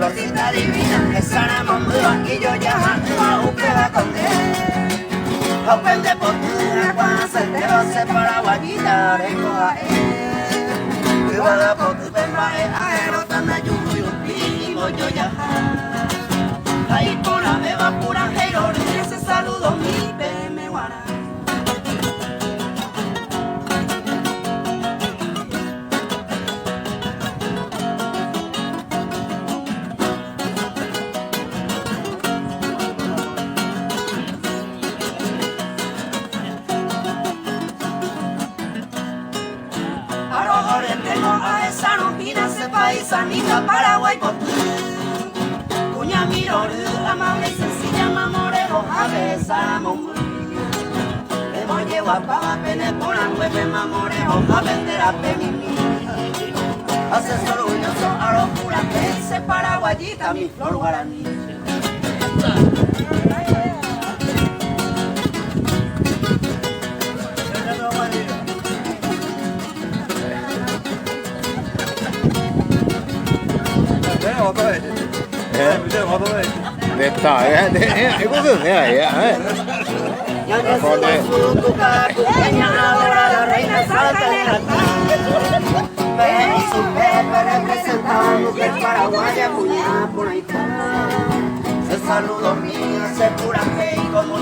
florcita divina, esa era muy banquillo ya, a usted con él. Open de postura, cuando se te lo se para guayita, recoja él. Que va a poder ver más, aero tan de yugo y un vivo yo ya. Ahí por la beba pura, pero ese saludo mi me guarda. A esa nómina se paisanita Paraguay por Cuña Miror, amable y sencilla mamorero, a besar a Monguí. Le voy a llevar para pene por la nueve mamorero, a vender a Penimí. Hace solo orgulloso a los puratenses paraguayita, mi flor guaraní. 됐다. 이거는 내가 Ya que su tuca, pequeña adorada reina salta de la Ven y su pepe representando que Paraguay, Puñá, por ahí está. Se saludo mío, se pura fe y como